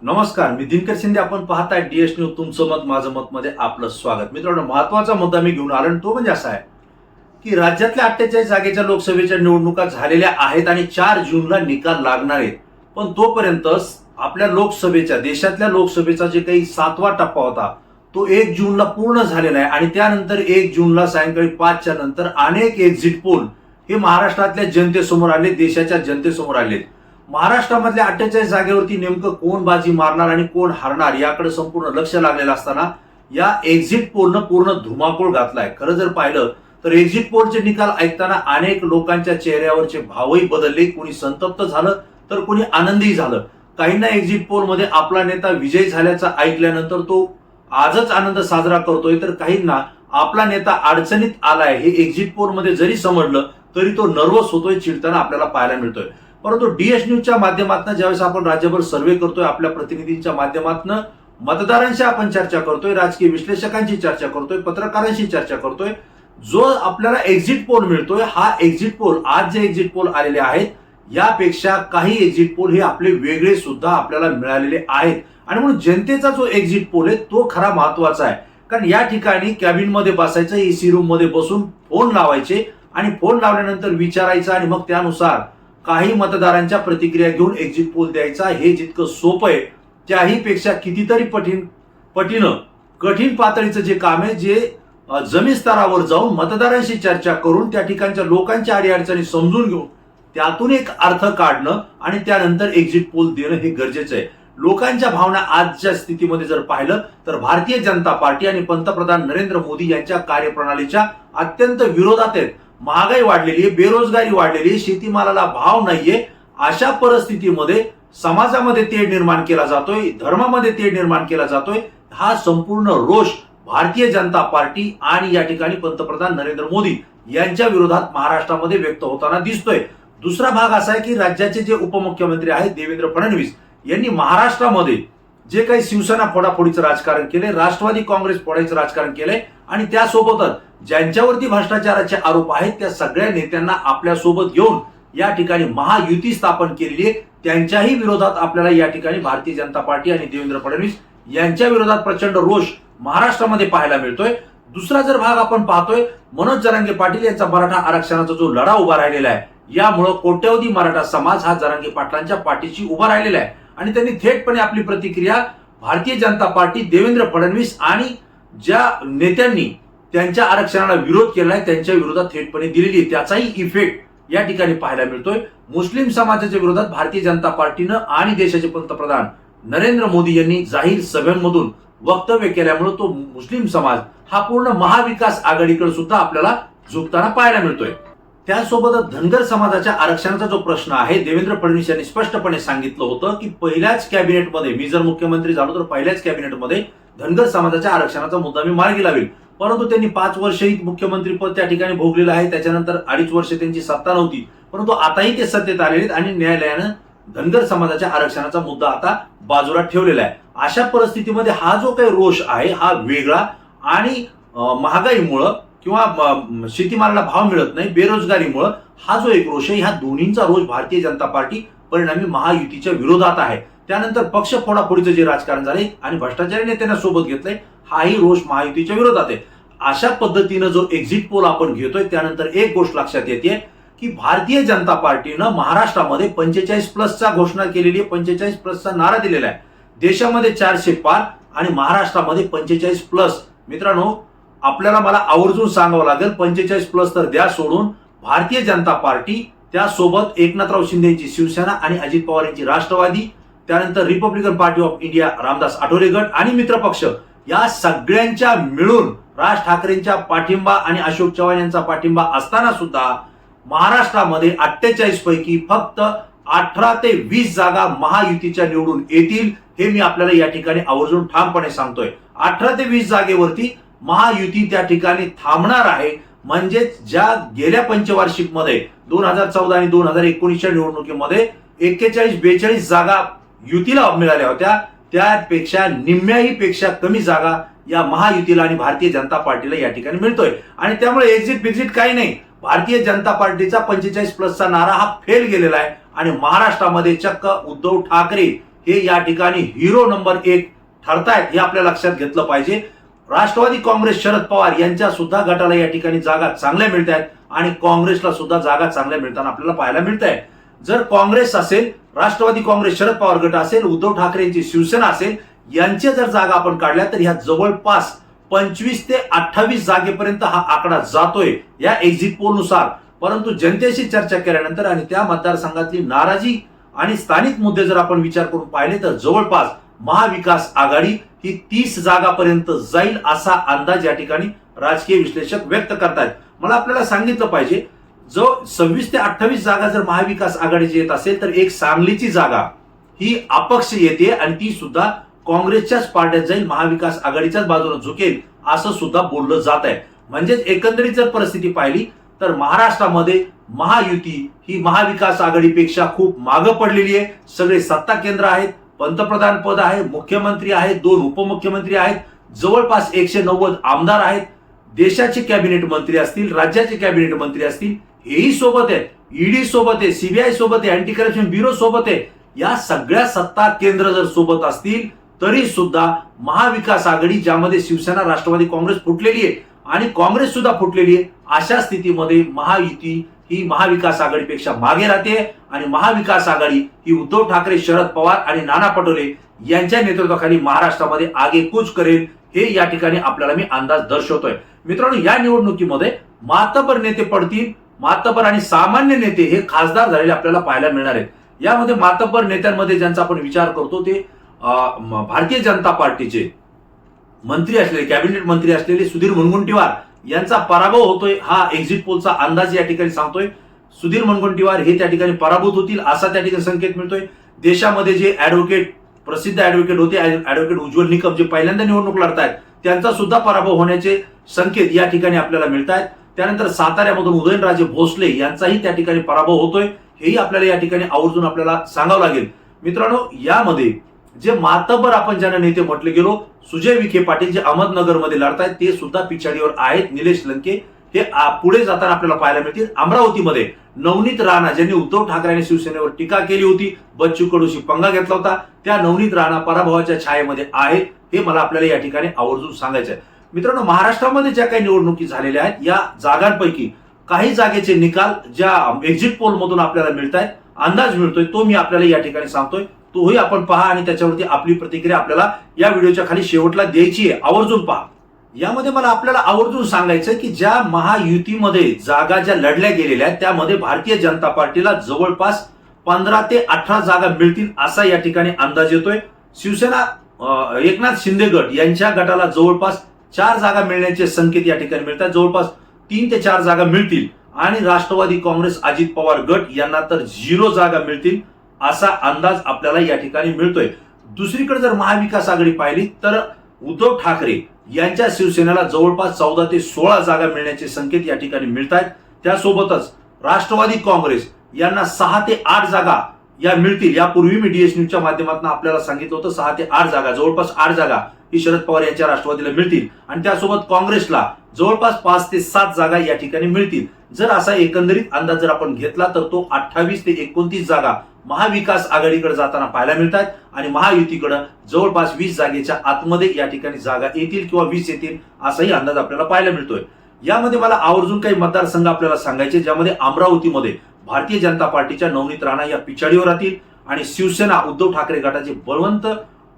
नमस्कार, मी दिनकर शिंदे. आपण पाहताय डीएस न्यूज. तुमचं मत माझं मत मध्ये आपलं स्वागत. मित्रांनो, महत्वाचा मुद्दा मी घेऊन आलो, तो म्हणजे असा आहे की राज्यातल्या 48 जागेच्या लोकसभेच्या निवडणुका झालेल्या आहेत आणि 4 जूनला निकाल लागणार आहेत. पण तोपर्यंत आपल्या लोकसभेच्या, देशातल्या लोकसभेचा जे काही 7वा टप्पा होता तो 1 जूनला पूर्ण झालेला आहे आणि त्यानंतर 1 जूनला सायंकाळी 5च्या नंतर अनेक एक्झिट पोल हे महाराष्ट्रातल्या जनतेसमोर आले, देशाच्या जनतेसमोर आले. महाराष्ट्रामधल्या 48 जागेवरती नेमकं कोण बाजी मारणार आणि कोण हारणार याकडे संपूर्ण लक्ष लागलेलं असताना या एक्झिट पोलनं पूर्ण धुमाकूळ घातलाय. खरं जर पाहिलं तर एक्झिट पोलचे निकाल ऐकताना अनेक लोकांच्या चेहऱ्यावरचे भावही बदलले. कोणी संतप्त झालं तर कोणी आनंदी झालं. काहींना एक्झिट पोल मध्ये आपला नेता विजयी झाल्याचं ऐकल्यानंतर तो आजच आनंद साजरा करतोय, तर काहींना आपला नेता अडचणीत आलाय हे एक्झिट पोल मध्ये जरी समजलं तरी तो नर्वस होतोय, चिडताना आपल्याला पाहायला मिळतोय. परंतु डीएस न्यूजच्या माध्यमातून ज्यावेळेस आपण राज्यभर सर्व्हे करतोय, आपल्या प्रतिनिधींच्या माध्यमातून मतदारांशी आपण चर्चा करतोय, राजकीय विश्लेषकांची चर्चा करतोय, पत्रकारांशी चर्चा करतोय, जो आपल्याला एक्झिट पोल मिळतोय हा एक्झिट पोल, आज जे एक्झिट पोल आलेले आहेत यापेक्षा काही एक्झिट पोल हे आपले वेगळे सुद्धा आपल्याला मिळालेले आहेत. आणि म्हणून जनतेचा जो एक्झिट पोल आहे तो खरा महत्वाचा आहे. कारण या ठिकाणी कॅबिन मध्ये बसायचं, एसी रूम मध्ये बसून फोन लावायचे आणि फोन लावल्यानंतर विचारायचं आणि मग त्यानुसार काही मतदारांच्या प्रतिक्रिया घेऊन एक्झिट पोल द्यायचा. हे जितकं सोपं आहे त्याही पेक्षा कितीतरी पटीनं कठीण पातळीचं जे काम आहे, जे जमीन स्तरावर जाऊन मतदारांशी चर्चा करून त्या ठिकाणच्या लोकांच्या अडीअडचणी समजून घेऊन त्यातून एक अर्थ काढणं आणि त्यानंतर एक्झिट पोल देणं हे गरजेचं आहे. लोकांच्या भावना आजच्या स्थितीमध्ये जर पाहिलं तर भारतीय जनता पार्टी आणि पंतप्रधान नरेंद्र मोदी यांच्या कार्यप्रणालीच्या अत्यंत विरोधात आहेत. महागाई वाढलेली आहे, बेरोजगारी वाढलेली आहे, शेतीमालाला भाव नाहीये. अशा परिस्थितीमध्ये समाजामध्ये तेढ निर्माण केला जातोय, धर्मामध्ये तेढ निर्माण केला जातोय. हा संपूर्ण रोष भारतीय जनता पार्टी आणि या ठिकाणी पंतप्रधान नरेंद्र मोदी यांच्या विरोधात महाराष्ट्रामध्ये व्यक्त होताना दिसतोय. दुसरा भाग असा आहे की राज्याचे जे उपमुख्यमंत्री आहेत देवेंद्र फडणवीस यांनी महाराष्ट्रामध्ये जे काही शिवसेना फोडाफोडीचं राजकारण केले, राष्ट्रवादी काँग्रेस फोडायचं राजकारण केलंय आणि त्यासोबतच ज्यांच्यावरती भ्रष्टाचाराचे आरोप आहेत त्या सगळ्या नेत्यांना आपल्या सोबत घेऊन या ठिकाणी महायुती स्थापन केलेली आहे. त्यांच्याही विरोधात आपल्याला या ठिकाणी भारतीय जनता पार्टी आणि देवेंद्र फडणवीस यांच्या विरोधात प्रचंड रोष महाराष्ट्रामध्ये पाहायला मिळतोय. दुसरा जर भाग आपण पाहतोय, मनोज जरांगे पाटील यांचा मराठा आरक्षणाचा जो लढा उभा राहिलेला आहे यामुळे कोट्यवधी मराठा समाज हा जरांगे पाटलांच्या पाठीशी उभा राहिलेला आहे आणि त्यांनी थेटपणे आपली प्रतिक्रिया भारतीय जनता पार्टी, देवेंद्र फडणवीस आणि ज्या नेत्यांनी त्यांच्या आरक्षणाला विरोध केलाय त्यांच्या विरोधात थेटपणे दिलेली आहे. त्याचाही इफेक्ट या ठिकाणी पाहायला मिळतोय. मुस्लिम समाजाच्या विरोधात भारतीय जनता पार्टीनं आणि देशाचे पंतप्रधान नरेंद्र मोदी यांनी जाहीर सभेमधून वक्तव्य केल्यामुळे तो मुस्लिम समाज हा पूर्ण महाविकास आघाडीकडे सुद्धा आपल्याला झुकताना पाहायला मिळतोय. त्यासोबतच धनगर समाजाच्या आरक्षणाचा जो प्रश्न आहे, देवेंद्र फडणवीस यांनी स्पष्टपणे सांगितलं होतं की पहिल्याच कॅबिनेटमध्ये, मी जर मुख्यमंत्री झालो तर पहिल्याच कॅबिनेटमध्ये धनगर समाजाच्या आरक्षणाचा मुद्दा मी मार्गी लावेल. परंतु त्यांनी 5 वर्षही मुख्यमंत्रीपद त्या ठिकाणी भोगलेलं आहे. त्याच्यानंतर 2.5 वर्ष त्यांची सत्ता नव्हती, परंतु आताही ते सत्तेत आलेले आणि न्यायालयानं धनगर समाजाच्या आरक्षणाचा मुद्दा आता बाजूला ठेवलेला आहे. अशा परिस्थितीमध्ये हा जो काही रोष आहे हा वेगळा आणि महागाईमुळं किंवा शेतीमालाला भाव मिळत नाही, बेरोजगारीमुळे हा जो एक रोष आहे, ह्या दोन्हींचा रोष भारतीय जनता पार्टी परिणामी महायुतीच्या विरोधात आहे. त्यानंतर पक्ष फोडाफोडीचं जे राजकारण झाले आणि भ्रष्टाचारी नेत्यांना सोबत घेतलंय, हाही रोष महायुतीच्या विरोधात आहे. अशा पद्धतीनं जो एक्झिट पोल आपण घेतोय त्यानंतर एक गोष्ट लक्षात येते की भारतीय जनता पार्टीनं महाराष्ट्रामध्ये 45+ घोषणा केलेली आहे, 45+ नारा दिलेला आहे. देशामध्ये 400 पार आणि महाराष्ट्रामध्ये 45+. मित्रांनो, आपल्याला मला आवर्जून सांगावं लागेल, 45+ तर द्या सोडून. भारतीय जनता पार्टी, त्यासोबत एकनाथराव शिंदेची शिवसेना आणि अजित पवार यांची राष्ट्रवादी, त्यानंतर Republican party of India Ramdas Athawale गट आणि मित्रपक्ष या सगळ्यांच्या मिळून राज ठाकरेंच्या पाठिंबा आणि अशोक चव्हाण यांचा पाठिंबा असताना सुद्धा महाराष्ट्रामध्ये 48 पैकी फक्त 18 ते 20 जागा महायुतीच्या निवडून येतील. हे मी आपल्याला या ठिकाणी आवर्जून ठामपणे सांगतोय. 18 ते 20 जागेवरती महायुती त्या ठिकाणी थांबणार आहे. म्हणजे ज्या गेल्या पंचवार्षिक मध्ये 2014 आणि 2019च्या निवडणुकीमध्ये 41-42 जागा युतीला मिळाल्या होत्या, त्यापेक्षा निम्म्याही पेक्षा कमी जागा या महायुतीला आणि भारतीय जनता पार्टीला या ठिकाणी मिळतोय. आणि त्यामुळे एक्झिट काही नाही, भारतीय जनता पार्टीचा 45+ नारा हा फेल गेलेला आहे आणि महाराष्ट्रामध्ये चक्क उद्धव ठाकरे हे या ठिकाणी हिरो नंबर 1 ठरतायत हे आपल्या लक्षात घेतलं पाहिजे. राष्ट्रवादी काँग्रेस शरद पवार यांच्या सुद्धा गटाला या ठिकाणी जागा चांगल्या मिळत आहेत आणि काँग्रेसला सुद्धा जागा चांगल्या मिळताना आपल्याला पाहायला मिळत आहे. जर काँग्रेस असेल, राष्ट्रवादी काँग्रेस शरद पवार गट असेल, उद्धव ठाकरेंची शिवसेना असेल, यांच्या जर जागा आपण काढल्या तर ह्या जवळपास 25 ते 28 जागेपर्यंत हा आकडा जातोय या एक्झिट पोलनुसार. परंतु जनतेशी चर्चा केल्यानंतर आणि त्या मतदारसंघातली नाराजी आणि स्थानिक मुद्दे जर आपण विचार करून पाहिले तर जवळपास महाविकास आघाडी ही 30 जागापर्यंत जाईल असा अंदाज या ठिकाणी राजकीय विश्लेषक व्यक्त करतायत. मला आपल्याला सांगितलं पाहिजे, जो 26 ते 28 जागा जर महाविकास आघाडीची येत असेल तर एक सांगलीची जागा ही अपक्ष येते आणि ती सुद्धा काँग्रेसच्याच पार्ट्यात जाईल, महाविकास आघाडीच्याच बाजूने झुकेल असं सुद्धा बोललं जात आहे. म्हणजेच एकंदरीत जर परिस्थिती पाहिली तर महाराष्ट्रामध्ये महायुती ही महाविकास आघाडीपेक्षा खूप मागं पडलेली आहे. सगळे सत्ता केंद्र आहेत, पंतप्रधान पद आहे, मुख्यमंत्री आहेत, 2 उपमुख्यमंत्री आहेत, जवळपास 190 आमदार आहेत, देशाचे कॅबिनेट मंत्री असतील, राज्याचे कॅबिनेट मंत्री असतील, हेही सोबत आहेत, ईडी सोबत आहे, सीबीआय सोबत आहे, अँटी करप्शन ब्युरो सोबत आहे. या सगळ्या सत्ता केंद्र जर सोबत असतील तरी सुद्धा महाविकास आघाडी, ज्यामध्ये शिवसेना, राष्ट्रवादी काँग्रेस फुटलेली आहे आणि काँग्रेस सुद्धा फुटलेली आहे, अशा स्थितीमध्ये महायुती ही महाविकास आघाडीपेक्षा मागे राहते आणि महाविकास आघाडी ही उद्धव ठाकरे, शरद पवार आणि नाना पटोले यांच्या नेतृत्वाखाली महाराष्ट्रामध्ये आगेकूच करेल हे या ठिकाणी आपल्याला मी अंदाज दर्शवतोय. मित्रांनो, या निवडणुकीमध्ये मातबर नेते पडतील, मातबर आणि सामान्य नेते हे खासदार झालेले आपल्याला पाहायला मिळणार आहेत. यामध्ये मातबर नेत्यांमध्ये ज्यांचा आपण विचार करतो ते भारतीय जनता पार्टीचे मंत्री असलेले, कॅबिनेट मंत्री असलेले सुधीर मुनगंटीवार यांचा पराभव होतोय हा एक्झिट पोलचा अंदाज या ठिकाणी सांगतोय. सुधीर मुनगंटीवार हे त्या ठिकाणी पराभूत होतील असा त्या ठिकाणी संकेत मिळतोय. देशामध्ये जे प्रसिद्ध ऍडव्होकेट होते, ऍडव्होकेट उज्ज्वल निकम जे पहिल्यांदा निवडणूक लढतायत, त्यांचा सुद्धा पराभव होण्याचे संकेत या ठिकाणी आपल्याला मिळत आहेत. त्यानंतर साताऱ्यामधून उदयनराजे भोसले यांचाही त्या ठिकाणी पराभव होतोय, हेही आपल्याला या ठिकाणी आवर्जून आपल्याला सांगावं लागेल. मित्रांनो, यामध्ये जे मातबर आपण ज्यांना नेते म्हटले गेलो, सुजय विखे पाटील जे अहमदनगरमध्ये लढतायत ते सुद्धा पिछाडीवर आहेत. निलेश लंके हे पुढे जाताना आपल्याला पाहायला मिळतील. अमरावतीमध्ये नवनीत राणा ज्यांनी उद्धव ठाकरे आणि शिवसेनेवर टीका केली होती, बच्चू कडूशी पंगा घेतला होता, त्या नवनीत राणा पराभवाच्या छायेमध्ये आहेत हे मला आपल्याला या ठिकाणी आवर्जून सांगायचं आहे. मित्रांनो, महाराष्ट्रामध्ये ज्या काही निवडणुकी झालेल्या आहेत या जागांपैकी काही जागेचे निकाल ज्या एक्झिट पोल मधून आपल्याला मिळत आहेत, अंदाज मिळतोय, तो मी आपल्याला या ठिकाणी सांगतोय. तोही आपण पहा आणि त्याच्यावरती आपली प्रतिक्रिया आपल्याला या व्हिडिओच्या खाली शेवटला द्यायची आहे, आवर्जून पहा. यामध्ये मला आपल्याला आवर्जून सांगायचं की ज्या महायुतीमध्ये जागा ज्या लढल्या गेलेल्या आहेत त्यामध्ये भारतीय जनता पार्टीला जवळपास 15 ते 18 जागा मिळतील असा या ठिकाणी अंदाज येतोय. शिवसेना एकनाथ शिंदे गट यांच्या गटाला जवळपास 4 जागा मिळण्याचे संकेत या ठिकाणी मिळतात, जवळपास 3 ते 4 जागा मिळतील आणि राष्ट्रवादी काँग्रेस अजित पवार गट यांना तर 0 जागा मिळतील असा अंदाज आपल्याला या ठिकाणी मिळतोय. दुसरीकडे जर महाविकास आघाडी पाहिली तर उद्धव ठाकरे यांच्या शिवसेनेला जवळपास 14 ते 16 जागा मिळण्याचे संकेत या ठिकाणी मिळत आहेत. त्यासोबतच राष्ट्रवादी काँग्रेस यांना 6 ते 8 जागा या मिळतील. यापूर्वी मी डीएस न्यूजच्या माध्यमातून आपल्याला सांगितलं होतं 6 ते 8 जागा, जवळपास 8 जागा ही शरद पवार यांच्या राष्ट्रवादीला मिळतील आणि त्यासोबत काँग्रेसला जवळपास 5 ते 7 जागा या ठिकाणी मिळतील. जर असा एकंदरीत अंदाज जर आपण घेतला तर तो 28 ते 29 जागा महाविकास आघाडीकडे जाताना पाहायला मिळतात आणि महायुतीकडे जवळपास 20 जागेच्या आतमध्ये या ठिकाणी जागा येतील किंवा 20 येतील असाही अंदाज आपल्याला पाहायला मिळतोय. यामध्ये मला आवर्जून काही मतदारसंघ आपल्याला सांगायचे, ज्यामध्ये अमरावतीमध्ये भारतीय जनता पार्टीच्या नवनीत राणा या पिछाडीवर राहतील आणि शिवसेना उद्धव ठाकरे गटाचे बळवंत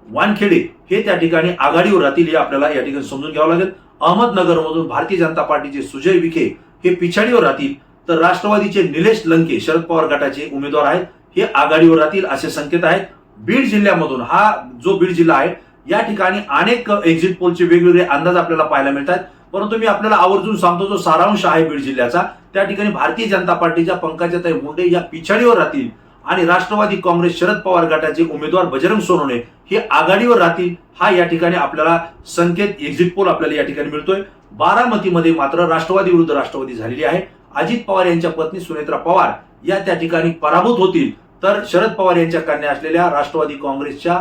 वानखेडे हे त्या ठिकाणी आघाडीवर राहतील, हे आपल्याला या ठिकाणी समजून घ्यावं लागेल. अहमदनगरमधून भारतीय जनता पार्टीचे सुजय विखे हे पिछाडीवर राहतील तर राष्ट्रवादीचे निलेश लंके शरद पवार गटाचे उमेदवार आहेत हे आघाडीवर राहतील असे संकेत आहेत. बीड जिल्ह्यामधून हा जो बीड जिल्हा आहे या ठिकाणी अनेक एक्झिट पोलचे वेगवेगळे अंदाज आपल्याला पाहायला मिळतात, परंतु मी आपल्याला आवर्जून सांगतो जो सारांश आहे बीड जिल्ह्याचा, त्या ठिकाणी भारतीय जनता पार्टीच्या पंकजाताई मुंडे या पिछाडीवर राहतील आणि राष्ट्रवादी काँग्रेस शरद पवार गटाचे उमेदवार बजरंग सोनवणे हे आघाडीवर राहतील हा या ठिकाणी आपल्याला संकेत एक्झिट पोल आपल्याला या ठिकाणी मिळतोय. बारामतीमध्ये मात्र राष्ट्रवादी विरुद्ध राष्ट्रवादी झालेली आहे. अजित पवार यांच्या पत्नी सुनेत्रा पवार या त्या ठिकाणी पराभूत होतील तर शरद पवार यांच्या कन्या असलेल्या राष्ट्रवादी काँग्रेसच्या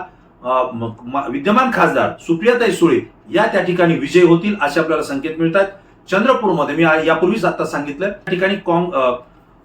विद्यमान खासदार सुप्रियाताई सुळे या त्या ठिकाणी विजयी होतील असे आपल्याला संकेत मिळतात. चंद्रपूरमध्ये मी यापूर्वीच आता सांगितलं त्या ठिकाणी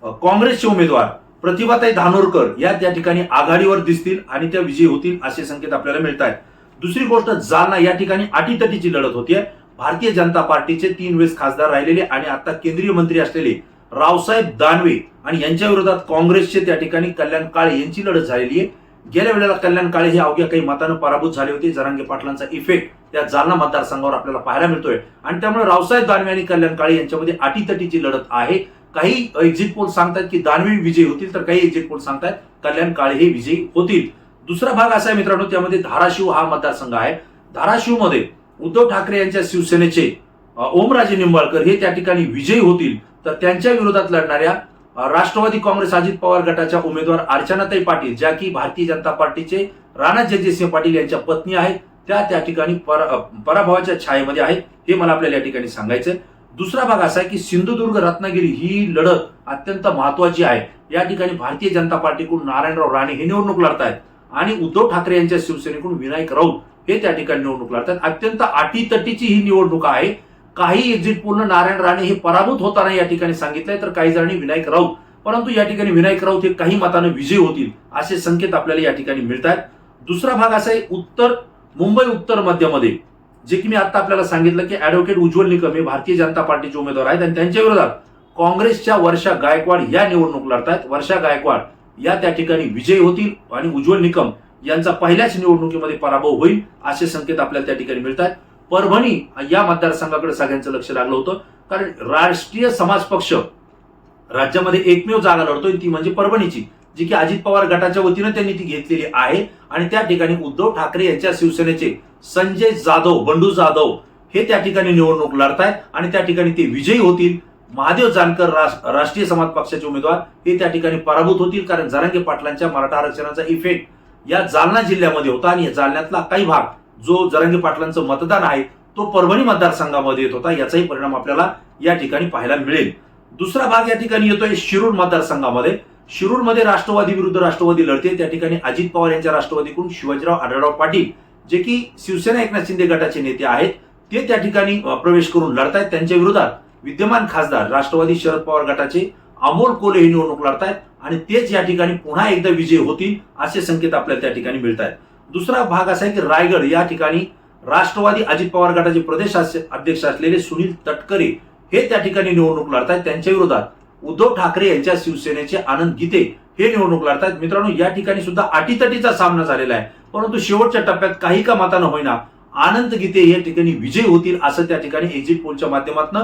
काँग्रेसचे उमेदवार प्रतिभाताई धानोरकर या त्या ठिकाणी आघाडीवर दिसतील आणि त्या विजयी होतील असे संकेत आपल्याला मिळत आहेत. दुसरी गोष्ट, जालना या ठिकाणी अटीतटीची लढत होतीये. भारतीय जनता पार्टीचे 3 वेळेस खासदार राहिलेले आणि आता केंद्रीय मंत्री असलेले रावसाहेब दानवे आणि यांच्या विरोधात काँग्रेसचे त्या ठिकाणी कल्याण काळे यांची लढत झालेली आहे. गेल्या वेळेला कल्याण काळे हे अवघ्या काही मतानं पराभूत झाले होते. जरांगे पाटलांचा इफेक्ट त्या जालना मतदारसंघावर आपल्याला पाहायला मिळतोय आणि त्यामुळे रावसाहेब दानवे आणि कल्याण काळे यांच्यामध्ये अटीतटीची लढत आहे. काही एक्झिट पोल सांगतात की दानवे विजयी होतील, तर काही एक्झिट पोल सांगतात कल्याण काळे हे विजयी होतील. दुसरा भाग असा आहे मित्रांनो, त्यामध्ये धाराशिव हा मतदारसंघ आहे. धाराशिव मध्ये उद्धव ठाकरे यांच्या शिवसेनेचे ओमराजे निंबाळकर हे त्या ठिकाणी विजयी होतील, तर त्यांच्या विरोधात लढणाऱ्या राष्ट्रवादी काँग्रेस अजित पवार गटाच्या उमेदवार अर्चनाताई पाटील, ज्या की भारतीय जनता पार्टीचे राणा जगजितसिंह पाटील यांच्या पत्नी आहेत, त्या ठिकाणी पराभवाच्या छायेमध्ये आहेत. हे मला आपल्याला या ठिकाणी सांगायचंय. दुसरा भाग असा आहे की सिंधुदुर्ग रत्नागिरी ही लढत अत्यंत महत्वाची आहे. या ठिकाणी भारतीय जनता पार्टीकडून नारायणराव राणे हे निवडणूक लढतायत आणि उद्धव ठाकरे यांच्या शिवसेनेकडून विनायक राऊत हे त्या ठिकाणी निवडणूक लढतात. अत्यंत अटीतटीची ही निवडणूक आहे. काही एक्झिट पोलनं नारायण राणे हे पराभूत होताना या ठिकाणी सांगितलंय, तर काही जणांनी विनायक राऊत, परंतु या ठिकाणी विनायक राऊत हे काही मतानं विजयी होतील असे संकेत आपल्याला या ठिकाणी मिळत आहेत. दुसरा भाग असा आहे मुंबई उत्तर मध्यमध्ये, जे की मी आता आपल्याला सांगितलं की ऍडव्होकेट उज्ज्वल निकम हे भारतीय जनता पार्टीचे उमेदवार आहेत आणि त्यांच्या विरोधात काँग्रेसच्या वर्षा गायकवाड या निवडणूक लढतायत. वर्षा गायकवाड या त्या ठिकाणी विजयी होतील आणि उज्ज्वल निकम यांचा पहिल्याच निवडणुकीमध्ये पराभव होईल असे संकेत आपल्याला त्या ठिकाणी मिळत आहेत. परभणी या मतदारसंघाकडे सगळ्यांचं लक्ष लागलं होतं, कारण राष्ट्रीय समाज पक्ष राज्यामध्ये एकमेव जागा लढतोय, ती म्हणजे परभणीची, जी की अजित पवार गटाच्या वतीनं त्यांनी ती घेतलेली आहे आणि त्या ठिकाणी उद्धव ठाकरे यांच्या शिवसेनेचे संजय जाधव, बंडू जाधव हे त्या ठिकाणी निवडणूक लढतायत आणि त्या ठिकाणी ते विजयी होतील. महादेव जानकर राष्ट्रीय समाज पक्षाचे उमेदवार हे त्या ठिकाणी पराभूत होतील, कारण जरांगे पाटलांच्या मराठा आरक्षणाचा इफेक्ट या जालना जिल्ह्यामध्ये होता आणि जालन्यातला काही भाग जो जरांगे पाटलांचं मतदान आहे तो परभणी मतदारसंघामध्ये येत होता. याचाही परिणाम आपल्याला या ठिकाणी पाहायला मिळेल. दुसरा भाग या ठिकाणी येतोय शिरूर मतदारसंघामध्ये. शिरूरमध्ये राष्ट्रवादी विरुद्ध राष्ट्रवादी लढते. त्या ठिकाणी अजित पवार यांच्या राष्ट्रवादीकडून शिवाजीराव आढळराव पाटील, जे की शिवसेना एकनाथ शिंदे गटाचे नेते आहेत, ते त्या ठिकाणी प्रवेश करून लढतायत. त्यांच्या विरोधात विद्यमान खासदार राष्ट्रवादी शरद पवार गटाचे अमोल कोल्हे ही निवडणूक लढतायत आणि तेच या ठिकाणी पुन्हा एकदा विजयी होतील असे संकेत आपल्याला त्या ठिकाणी मिळत आहेत. दुसरा भाग असा आहे की रायगड या ठिकाणी राष्ट्रवादी अजित पवार गटाचे प्रदेश अध्यक्ष असलेले सुनील तटकरे हे त्या ठिकाणी निवडणूक लढतायत. त्यांच्या विरोधात उद्धव ठाकरे यांच्या शिवसेनेचे आनंद गीते हे निवडणूक लढतायत. मित्रांनो, या ठिकाणी सुद्धा अटीतटीचा सामना झालेला आहे, परंतु शेवटच्या टप्प्यात काही का मतानं होईना आनंद गीते या ठिकाणी विजयी होतील असं त्या ठिकाणी एक्झिट पोलच्या माध्यमातून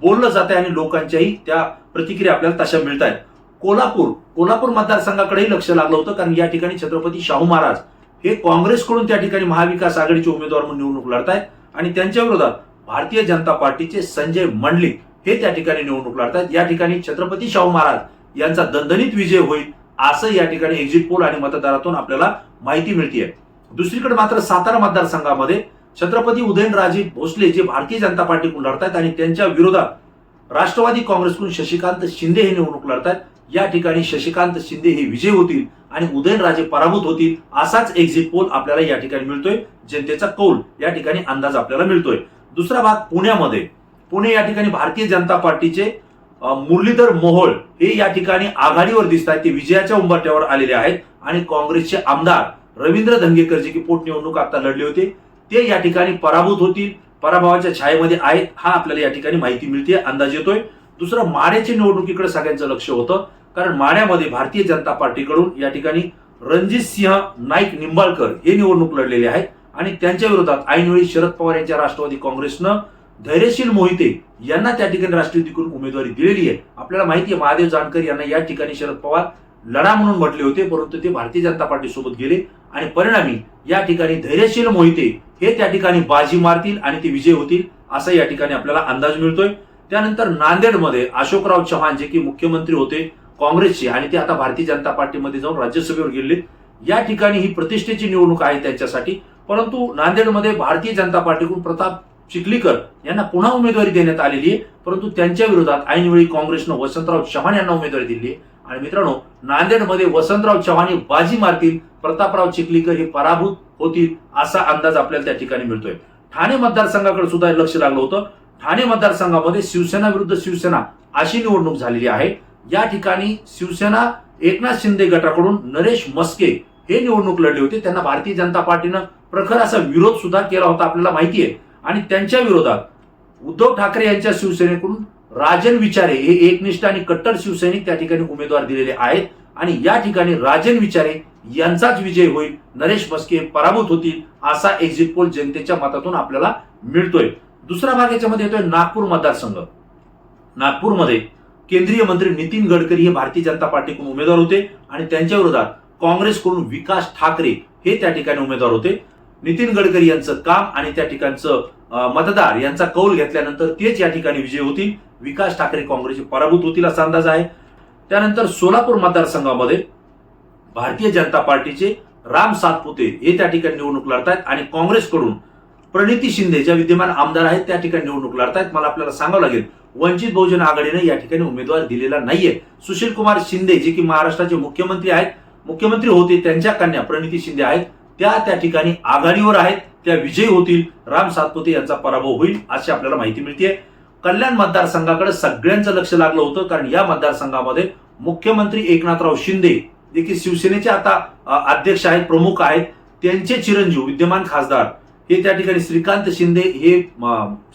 बोललं जात आहे आणि लोकांच्याही त्या प्रतिक्रिया आपल्याला तशा मिळत आहेत. कोल्हापूर मतदारसंघाकडेही लक्ष लागलं होतं, कारण या ठिकाणी छत्रपती शाहू महाराज हे काँग्रेसकडून त्या ठिकाणी महाविकास आघाडीचे उमेदवार म्हणून निवडणूक लढतायत आणि त्यांच्या विरोधात भारतीय जनता पार्टीचे संजय मंडलिक हे त्या ठिकाणी निवडणूक लढतायत. या ठिकाणी छत्रपती शाहू महाराज यांचा दणदणीत विजय होईल असं या ठिकाणी एक्झिट पोल आणि मतदारातून आपल्याला माहिती मिळते. दुसरीकडे मात्र सातारा मतदारसंघामध्ये छत्रपती उदयनराजे भोसले जे भारतीय जनता पार्टीकडून लढतायत आणि त्यांच्या विरोधात राष्ट्रवादी काँग्रेसकडून शशिकांत शिंदे हे निवडणूक लढतायत. या ठिकाणी शशिकांत शिंदे हे विजयी होतील आणि उदयनराजे पराभूत होतील असाच एक्झिट पोल आपल्याला या ठिकाणी मिळतोय. जनतेचा कौल या ठिकाणी अंदाज आपल्याला मिळतोय. दुसरा भाग पुण्यामध्ये. पुणे या ठिकाणी भारतीय जनता पार्टीचे मुरलीधर मोहोळ हे या ठिकाणी आघाडीवर दिसत आहेत. ते विजयाच्या उंबरठ्यावर आलेले आहेत आणि काँग्रेसचे आमदार रवींद्र धंगेकर जे की पोटनिवडणूक आता लढले होते ते या ठिकाणी पराभूत होतील, पराभवाच्या छायेमध्ये आहेत, हा आपल्याला या ठिकाणी माहिती मिळते, अंदाज येतोय. दुसरं, माढ्याच्या निवडणुकीकडे सगळ्यांचं लक्ष होतं, कारण माढ्यामध्ये भारतीय जनता पार्टीकडून या ठिकाणी रणजितसिंह नाईक निंबाळकर हे निवडणूक लढलेले आहेत आणि त्यांच्या विरोधात ऐनवेळी शरद पवार यांच्या राष्ट्रवादी काँग्रेसनं धैर्यशील मोहिते यांना त्या ठिकाणी राष्ट्रवादीकडून उमेदवारी दिलेली आहे. आपल्याला माहिती आहे महादेव जानकर यांना या ठिकाणी शरद पवार लढा म्हणून म्हटले होते, परंतु ते भारतीय जनता पार्टी सोबत गेले आणि परिणामी या ठिकाणी धैर्यशील मोहिते हे त्या ठिकाणी बाजी मारतील आणि ते विजय होतील असा या ठिकाणी आपल्याला अंदाज मिळतोय. त्यानंतर नांदेडमध्ये अशोकराव चव्हाण जे की मुख्यमंत्री होते काँग्रेसचे आणि ते आता भारतीय जनता पार्टीमध्ये जाऊन राज्यसभेवर गेले. या ठिकाणी ही प्रतिष्ठेची निवडणूक आहे त्यांच्यासाठी, परंतु नांदेडमध्ये भारतीय जनता पार्टीकडून प्रताप चिखलीकर यांना पुन्हा उमेदवारी देण्यात आलेली आहे, परंतु त्यांच्या विरोधात ऐनवेळी काँग्रेसनं वसंतराव चव्हाण यांना उमेदवारी दिली आहे. आणि मित्रांनो, नांदेडमध्ये वसंतराव चव्हाण हे बाजी मारतील, प्रतापराव चिखलीकर हे पराभूत होतील असा अंदाज आपल्याला त्या ठिकाणी मिळतोय. ठाणे मतदारसंघाकडे सुद्धा लक्ष लागलं होतं. ठाणे मतदारसंघामध्ये शिवसेना विरुद्ध शिवसेना अशी निवडणूक झालेली आहे. या ठिकाणी शिवसेना एकनाथ शिंदे गटाकडून नरेश मस्के हे निवडणूक लढले होते. त्यांना भारतीय जनता पार्टीनं प्रखर असा विरोध सुद्धा केला होता, आपल्याला माहिती आहे. आणि त्यांच्या विरोधात उद्धव ठाकरे यांच्या शिवसेनेकडून राजन विचारे हे एकनिष्ठ आणि कट्टर शिवसैनिक त्या ठिकाणी उमेदवार दिलेले आहेत. आणि या ठिकाणी राजन विचारे यांचाच विजय होईल, नरेश मस्के पराभूत होतील असा एक्झिट पोल जनतेच्या मतातून आपल्याला मिळतोय. दुसरा भाग याच्यामध्ये येतोय नागपूर मतदारसंघ. नागपूरमध्ये केंद्रीय मंत्री नितीन गडकरी हे भारतीय जनता पार्टीकडून उमेदवार होते आणि त्यांच्या विरोधात काँग्रेसकडून विकास ठाकरे हे त्या ठिकाणी उमेदवार होते. नितीन गडकरी यांचं काम आणि त्या ठिकाणचं मतदार यांचा कौल घेतल्यानंतर तेच या ठिकाणी विजय होतील. विकास ठाकरे काँग्रेसचे पराभूत होतील असा अंदाज आहे. त्यानंतर सोलापूर मतदारसंघामध्ये भारतीय जनता पार्टीचे राम सातपुते हे त्या ठिकाणी निवडणूक लढतायत आणि काँग्रेसकडून प्रणिती शिंदे ज्या विद्यमान आमदार आहेत त्या ठिकाणी निवडणूक लढतायत. मला आपल्याला सांगावं लागेल वंचित बहुजन आघाडीने या ठिकाणी उमेदवार दिलेला नाहीये. सुशील कुमार शिंदे जे की महाराष्ट्राचे मुख्यमंत्री आहेत, मुख्यमंत्री होते, त्यांच्या कन्या प्रणिती शिंदे आहेत, त्या ठिकाणी आघाडीवर आहेत, त्या विजयी होतील. राम सातपुते यांचा पराभव होईल अशी आपल्याला माहिती मिळते. कल्याण मतदारसंघाकडे सगळ्यांचं लक्ष लागलं होतं, कारण या मतदारसंघामध्ये मुख्यमंत्री एकनाथराव शिंदे जे की शिवसेनेचे आता अध्यक्ष आहेत, प्रमुख आहेत, त्यांचे चिरंजीव विद्यमान खासदार हे त्या ठिकाणी श्रीकांत शिंदे हे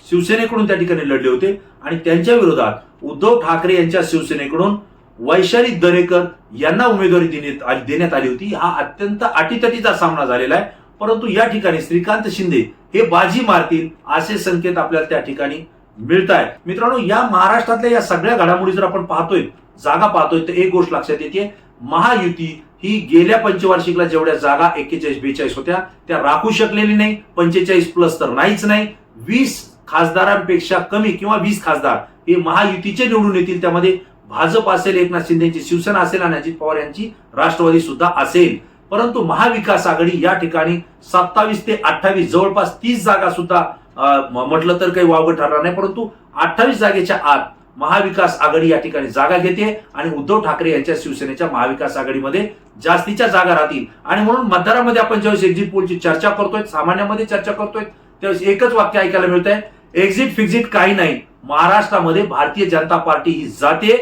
शिवसेनेकडून त्या ठिकाणी लढले होते आणि त्यांच्या विरोधात उद्धव ठाकरे यांच्या शिवसेनेकडून वैशाली दरेकर यांना उमेदवारी देण्यात आली होती. हा अत्यंत अटीतटीचा सामना झालेला आहे, परंतु या ठिकाणी श्रीकांत शिंदे हे बाजी मारतील असे संकेत आपल्याला त्या ठिकाणी मिळत आहेत. मित्रांनो, या महाराष्ट्रातल्या या सगळ्या घडामोडी जर आपण पाहतोय, जागा पाहतोय, तर एक गोष्ट लक्षात येते, महायुती ही गेल्या पंचवार्षिकला जेवढ्या जागा 41-42 होत्या त्या राखू शकलेली नाही. 45+ तर नाहीच नाही. 20 खासदारांपेक्षा कमी किंवा 20 खासदार हे महायुतीचे निवडून येतील. त्यामध्ये भाजप असेल, एकनाथ शिंदेची शिवसेना असेल आणि अजित पवार यांची राष्ट्रवादी सुद्धा असेल. परंतु महाविकास आघाडी या ठिकाणी 27 ते 28 जवळपास 30 जागा सुद्धा म्हटलं तर काही वावगं ठरणार नाही, परंतु 28 जागेच्या आत महाविकास आघाडी या ठिकाणी जागा घेते आणि उद्धव ठाकरे यांच्या शिवसेनेच्या महाविकास आघाडीमध्ये जास्तीच्या जागा राहतील. आणि म्हणून मतदारामध्ये आपण ज्यावेळेस एक्झिट पोलची चर्चा करतोय, सामान्यामध्ये चर्चा करतोय, त्यावेळेस एकच वाक्य ऐकायला मिळत आहे, एक्झिट फिक्झिट काही नाही, महाराष्ट्रामध्ये भारतीय जनता पार्टी ही जाते.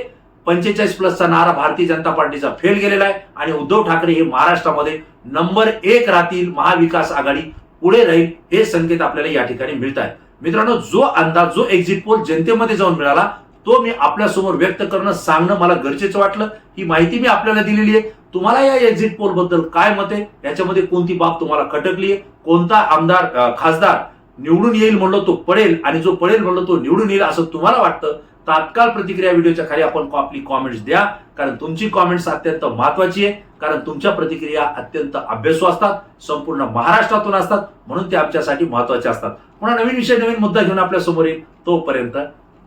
45+ नारा भारतीय जनता पार्टीचा फेल गेलेला आहे आणि उद्धव ठाकरे हे महाराष्ट्रामध्ये नंबर 1 राहतील, महाविकास आघाडी पुढे राहील, हे संकेत आपल्याला या ठिकाणी मिळत आहेत. मित्रांनो, जो अंदाज, जो एक्झिट पोल जनतेमध्ये जाऊन मिळाला तो मी आपल्या समोर व्यक्त करणं, सांगणं मला गरजेचं वाटलं. ही माहिती मी आपल्याला दिलेली आहे. तुम्हाला या एक्झिट पोल बद्दल काय मत आहे, याच्यामध्ये कोणती बाब तुम्हाला खटकली आहे, कोणता आमदार खासदार निवडून येईल म्हणलं तो पडेल आणि जो पडेल म्हणलं तो निवडून येईल असं तुम्हाला वाटतं, तात्काळ प्रतिक्रिया व्हिडिओच्या खाली आपण आपली कॉमेंट्स द्या, कारण तुमची कॉमेंट्स अत्यंत महत्वाची आहे. कारण तुमच्या प्रतिक्रिया अत्यंत अभ्यासू असतात, संपूर्ण महाराष्ट्रातून असतात, म्हणून ते आमच्यासाठी महत्वाचे असतात. पुन्हा नवीन विषय, नवीन मुद्दा घेऊन आपल्या समोर येईल. तोपर्यंत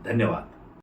धन्यवाद.